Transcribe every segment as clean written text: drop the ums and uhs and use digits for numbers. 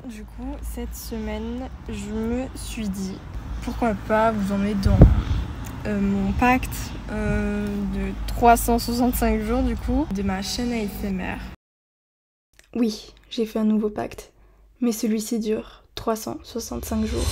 Du coup, cette semaine, je me suis dit, pourquoi pas vous emmener dans mon pacte de 365 jours du coup, de ma chaîne ASMR. Oui, j'ai fait un nouveau pacte, mais celui-ci dure 365 jours.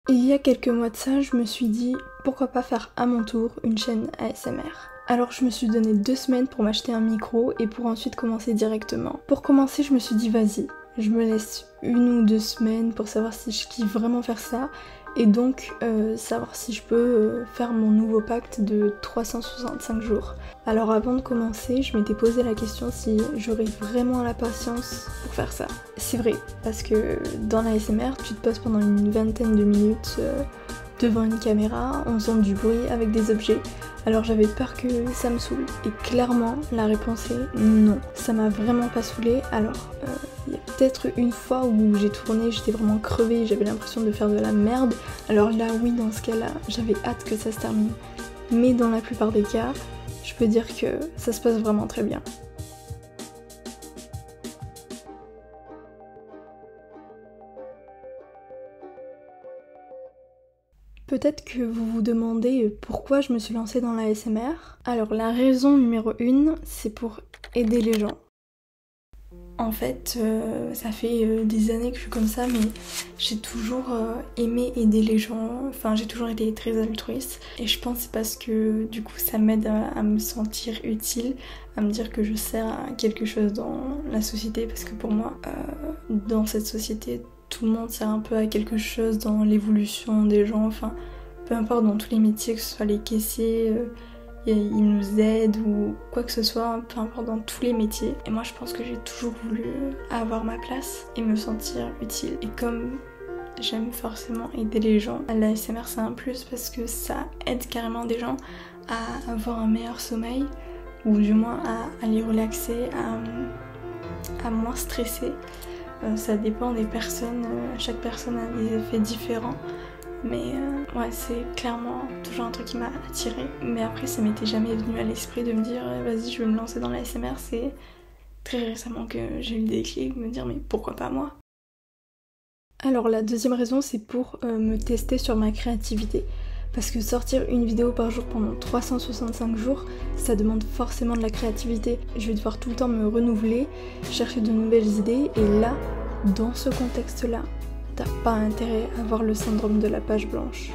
Il y a quelques mois de ça, je me suis dit, pourquoi pas faire à mon tour une chaîne ASMR. Alors je me suis donné 2 semaines pour m'acheter un micro et pour ensuite commencer directement. Pour commencer, je me suis dit vas-y, je me laisse 1 ou 2 semaines pour savoir si je kiffe vraiment faire ça et donc savoir si je peux faire mon nouveau pacte de 365 jours. Alors avant de commencer, je m'étais posé la question si j'aurais vraiment la patience pour faire ça. C'est vrai, parce que dans l'ASMR, tu te poses pendant une vingtaine de minutes devant une caméra, en faisant du bruit avec des objets. Alors j'avais peur que ça me saoule. Et clairement, la réponse est non. Ça m'a vraiment pas saoulée. Alors, il y a peut-être une fois où j'ai tourné, j'étais vraiment crevée, j'avais l'impression de faire de la merde. Alors là, oui, dans ce cas-là, j'avais hâte que ça se termine. Mais dans la plupart des cas, je peux dire que ça se passe vraiment très bien. Peut-être que vous vous demandez pourquoi je me suis lancée dans l'ASMR. Alors la raison numéro 1, c'est pour aider les gens. En fait, ça fait des années que je suis comme ça, mais j'ai toujours aimé aider les gens. Enfin, j'ai toujours été très altruiste. Et je pense que c'est parce que du coup, ça m'aide à me sentir utile, à me dire que je sers à quelque chose dans la société. Parce que pour moi, dans cette société, tout le monde sert un peu à quelque chose dans l'évolution des gens. Enfin, peu importe, dans tous les métiers, que ce soit les caissiers, ils nous aident ou quoi que ce soit, peu importe, dans tous les métiers. Et moi je pense que j'ai toujours voulu avoir ma place et me sentir utile. Et comme j'aime forcément aider les gens, l'ASMR c'est un plus parce que ça aide carrément des gens à avoir un meilleur sommeil ou du moins à les relaxer, à moins stresser. Ça dépend des personnes, chaque personne a des effets différents. Mais ouais, c'est clairement toujours un truc qui m'a attirée. Mais après, ça m'était jamais venu à l'esprit de me dire vas-y, je vais me lancer dans l'ASMR. C'est très récemment que j'ai eu le déclic de me dire mais pourquoi pas moi? Alors la deuxième raison, c'est pour me tester sur ma créativité. Parce que sortir une vidéo par jour pendant 365 jours, ça demande forcément de la créativité. Je vais devoir tout le temps me renouveler, chercher de nouvelles idées. Et là, dans ce contexte-là, t'as pas intérêt à avoir le syndrome de la page blanche.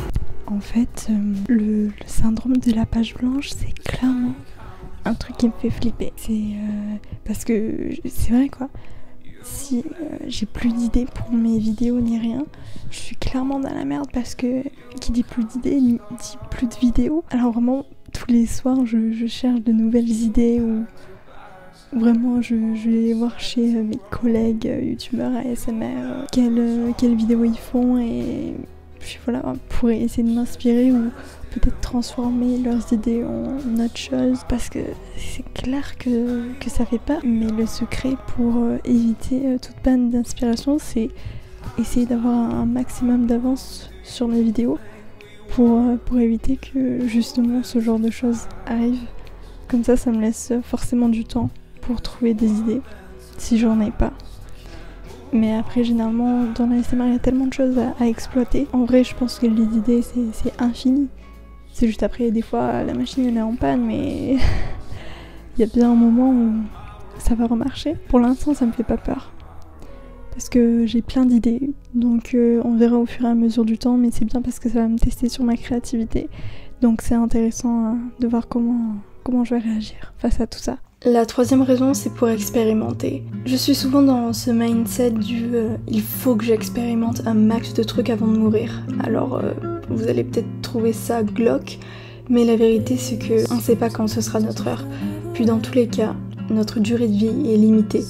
En fait, le syndrome de la page blanche, c'est clairement un truc qui me fait flipper. C'est parce que c'est vrai quoi. Si j'ai plus d'idées pour mes vidéos ni rien, je suis clairement dans la merde parce que qui dit plus d'idées dit plus de vidéos. Alors vraiment, tous les soirs, je cherche de nouvelles idées ou vraiment je vais voir chez mes collègues youtubeurs ASMR quelles vidéos ils font et puis voilà, pour essayer de m'inspirer ou peut-être transformer leurs idées en autre chose parce que c'est clair que ça fait peur. Mais le secret pour éviter toute panne d'inspiration, c'est essayer d'avoir un maximum d'avance sur mes vidéos pour éviter que justement ce genre de choses arrive. Comme ça me laisse forcément du temps pour trouver des idées si j'en ai pas. Mais après, généralement, dans l'ASMR, il y a tellement de choses à exploiter. En vrai, je pense que les idées, c'est infini. C'est juste après, des fois, la machine elle est en panne, mais il y a bien un moment où ça va remarcher. Pour l'instant, ça me fait pas peur. Parce que j'ai plein d'idées. Donc, on verra au fur et à mesure du temps, mais c'est bien parce que ça va me tester sur ma créativité. Donc, c'est intéressant de voir comment je vais réagir face à tout ça. La troisième raison, c'est pour expérimenter. Je suis souvent dans ce mindset du il faut que j'expérimente un max de trucs avant de mourir. Alors, vous allez peut-être trouver ça glauque, mais la vérité, c'est qu'on ne sait pas quand ce sera notre heure. Puis dans tous les cas, notre durée de vie est limitée.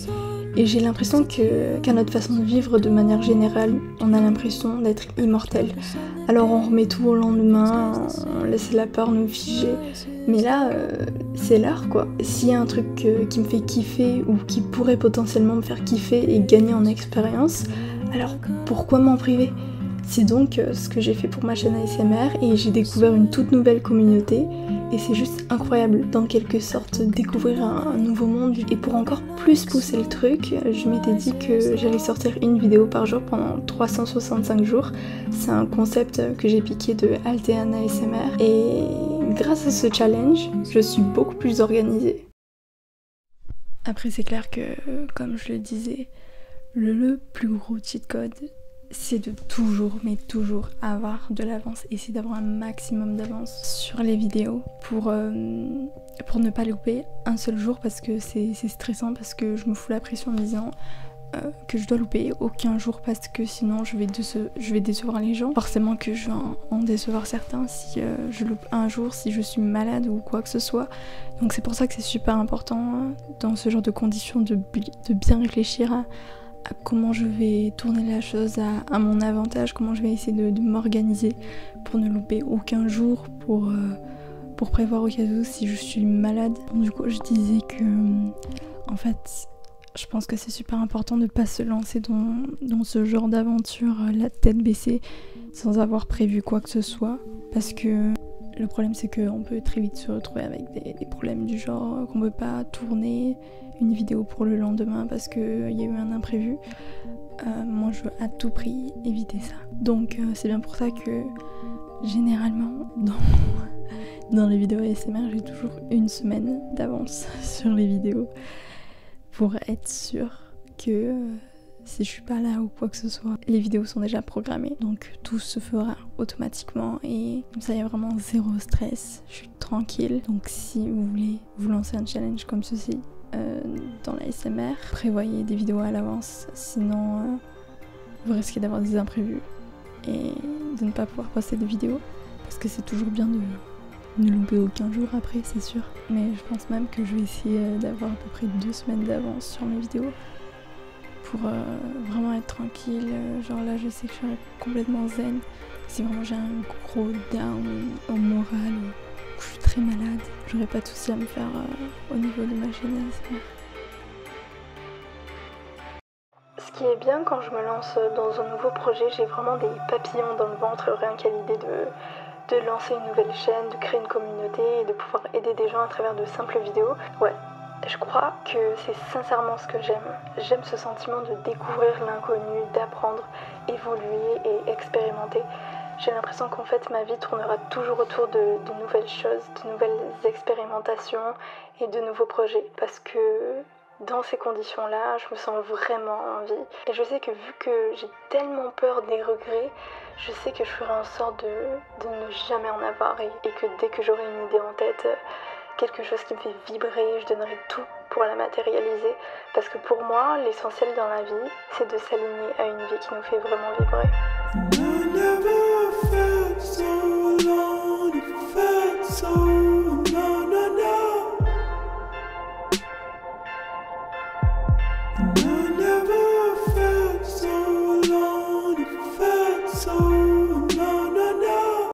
Et j'ai l'impression qu'à notre façon de vivre de manière générale, on a l'impression d'être immortel. Alors on remet tout au lendemain, on laisse la peur nous figer. Mais là, c'est l'heure quoi. S'il y a un truc qui me fait kiffer ou qui pourrait potentiellement me faire kiffer et gagner en expérience, alors pourquoi m'en priver ? C'est donc ce que j'ai fait pour ma chaîne ASMR et j'ai découvert une toute nouvelle communauté et c'est juste incroyable d'en quelque sorte découvrir un nouveau monde. Et pour encore plus pousser le truc, je m'étais dit que j'allais sortir une vidéo par jour pendant 365 jours. C'est un concept que j'ai piqué de Altean ASMR et grâce à ce challenge, je suis beaucoup plus organisée. Après c'est clair que, comme je le disais, le plus gros cheat code, c'est de toujours, mais toujours avoir de l'avance, essayer d'avoir un maximum d'avance sur les vidéos pour ne pas louper un seul jour, parce que c'est stressant, parce que je me fous la pression en me disant que je dois louper aucun jour parce que sinon je vais décevoir les gens. Forcément que je vais en décevoir certains si je loupe un jour, si je suis malade ou quoi que ce soit. Donc c'est pour ça que c'est super important dans ce genre de conditions de bien réfléchir à comment je vais tourner la chose à mon avantage, comment je vais essayer de m'organiser pour ne louper aucun jour, pour prévoir au cas où si je suis malade. Du coup je disais que en fait je pense que c'est super important de ne pas se lancer dans ce genre d'aventure la tête baissée sans avoir prévu quoi que ce soit, parce que le problème c'est qu'on peut très vite se retrouver avec des problèmes du genre qu'on ne peut pas tourner une vidéo pour le lendemain parce qu'il y a eu un imprévu. Moi je veux à tout prix éviter ça. Donc c'est bien pour ça que généralement dans les vidéos ASMR j'ai toujours une semaine d'avance sur les vidéos pour être sûre que si je suis pas là ou quoi que ce soit, les vidéos sont déjà programmées, donc tout se fera automatiquement et comme ça il y a vraiment zéro stress, je suis tranquille. Donc si vous voulez vous lancer un challenge comme ceci dans la ASMR, prévoyez des vidéos à l'avance, sinon vous risquez d'avoir des imprévus et de ne pas pouvoir poster de vidéos, parce que c'est toujours bien de ne louper aucun jour après, c'est sûr. Mais je pense même que je vais essayer d'avoir à peu près 2 semaines d'avance sur mes vidéos pour vraiment être tranquille. Genre là je sais que je serai complètement zen. Si vraiment j'ai un gros down au moral ou que je suis très malade, j'aurai pas de soucis à me faire au niveau de ma chaîne ASMR. Ce qui est bien quand je me lance dans un nouveau projet, j'ai vraiment des papillons dans le ventre rien qu'à l'idée de lancer une nouvelle chaîne, de créer une communauté et de pouvoir aider des gens à travers de simples vidéos. Ouais, je crois que c'est sincèrement ce que j'aime. J'aime ce sentiment de découvrir l'inconnu, d'apprendre, évoluer et expérimenter. J'ai l'impression qu'en fait ma vie tournera toujours autour de nouvelles choses, de nouvelles expérimentations et de nouveaux projets, parce que dans ces conditions-là, je me sens vraiment en vie. Et je sais que vu que j'ai tellement peur des regrets, je sais que je ferai en sorte de ne jamais en avoir et que dès que j'aurai une idée en tête, quelque chose qui me fait vibrer, je donnerai tout pour la matérialiser. Parce que pour moi, l'essentiel dans la vie, c'est de s'aligner à une vie qui nous fait vraiment vibrer.